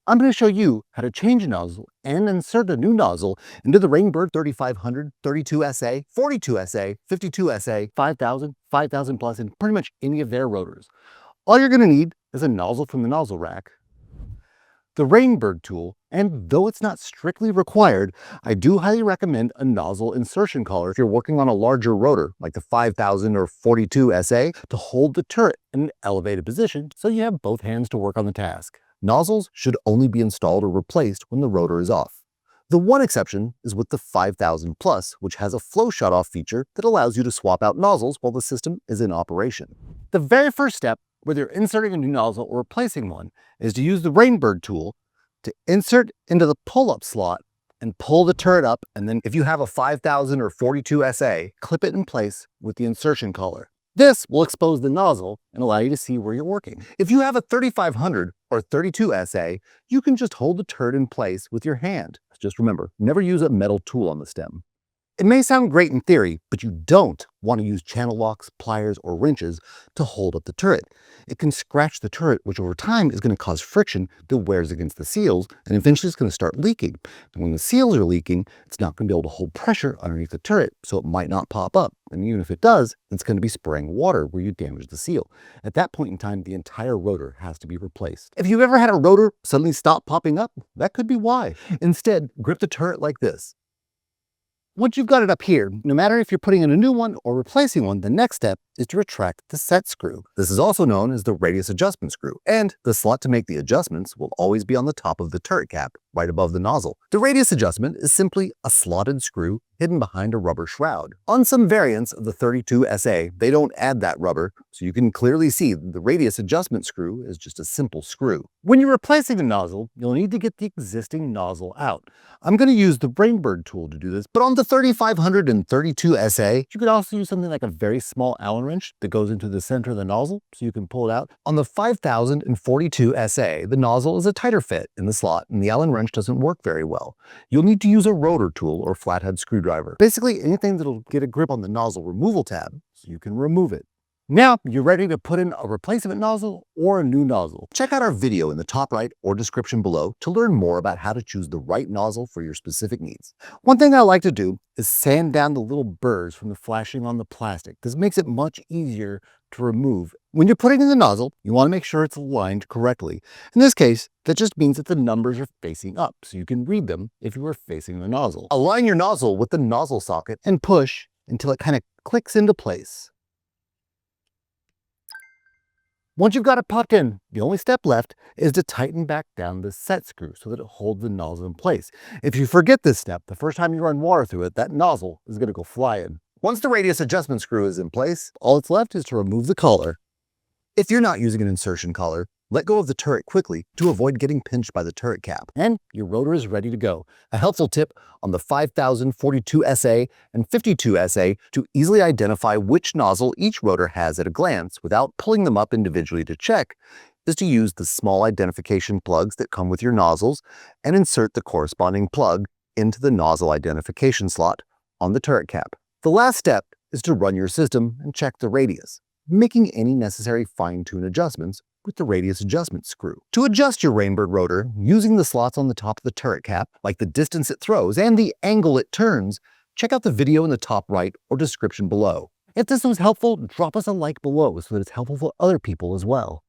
I'm going to show you how to change a nozzle and insert a new nozzle into the Rainbird 3500, 32SA, 42SA, 52SA, 5000, 5000 plus, and pretty much any of their rotors. All you're going to need is a nozzle from the nozzle rack, the Rainbird tool, and though it's not strictly required, I do highly recommend a nozzle insertion collar if you're working on a larger rotor, like the 5000 or 42SA, to hold the turret in an elevated position so you have both hands to work on the task. Nozzles should only be installed or replaced when the rotor is off. The one exception is with the 5000 Plus, which has a flow shut-off feature that allows you to swap out nozzles while the system is in operation. The very first step, whether you're inserting a new nozzle or replacing one, is to use the Rainbird tool to insert into the pull-up slot and pull the turret up, and then if you have a 5000 or 42SA, clip it in place with the insertion collar. This will expose the nozzle and allow you to see where you're working. If you have a 3500 or 32SA, you can just hold the turret in place with your hand. Just remember, never use a metal tool on the stem. It may sound great in theory, but you don't want to use channel locks, pliers, or wrenches to hold up the turret. It can scratch the turret, which over time is going to cause friction that wears against the seals, and eventually it's going to start leaking. And when the seals are leaking, it's not going to be able to hold pressure underneath the turret, so it might not pop up. And even if it does, it's going to be spraying water where you damage the seal. At that point in time, the entire rotor has to be replaced. If you've ever had a rotor suddenly stop popping up, that could be why. Instead, grip the turret like this. Once you've got it up here, no matter if you're putting in a new one or replacing one, the next step is to retract the set screw. This is also known as the radius adjustment screw, and the slot to make the adjustments will always be on the top of the turret cap, right above the nozzle. The radius adjustment is simply a slotted screw hidden behind a rubber shroud. On some variants of the 32SA, they don't add that rubber, so you can clearly see the radius adjustment screw is just a simple screw. When you're replacing the nozzle, you'll need to get the existing nozzle out. I'm going to use the Rainbird tool to do this, but on the 3500 and 32SA, you could also use something like a very small Allen wrench that goes into the center of the nozzle so you can pull it out. On the 5000 and 42SA, the nozzle is a tighter fit in the slot and the Allen wrench doesn't work very well. You'll need to use a rotor tool or flathead screwdriver. Basically anything that'll get a grip on the nozzle removal tab so you can remove it. Now you're ready to put in a replacement nozzle or a new nozzle. Check out our video in the top right or description below to learn more about how to choose the right nozzle for your specific needs. One thing I like to do is sand down the little burrs from the flashing on the plastic. This makes it much easier to remove. When you're putting in the nozzle, you want to make sure it's aligned correctly. In this case, that just means that the numbers are facing up, so you can read them if you are facing the nozzle. Align your nozzle with the nozzle socket and push until it kind of clicks into place. Once you've got it popped in, the only step left is to tighten back down the set screw so that it holds the nozzle in place. If you forget this step, the first time you run water through it, that nozzle is going to go flying. Once the radius adjustment screw is in place, all that's left is to remove the collar. If you're not using an insertion collar, let go of the turret quickly to avoid getting pinched by the turret cap, and your rotor is ready to go. A helpful tip on the 5000, 42SA, and 52SA to easily identify which nozzle each rotor has at a glance without pulling them up individually to check is to use the small identification plugs that come with your nozzles and insert the corresponding plug into the nozzle identification slot on the turret cap. The last step is to run your system and check the radius, making any necessary fine-tune adjustments with the radius adjustment screw. To adjust your Rainbird rotor, using the slots on the top of the turret cap, like the distance it throws and the angle it turns, check out the video in the top right or description below. If this was helpful, drop us a like below so that it's helpful for other people as well.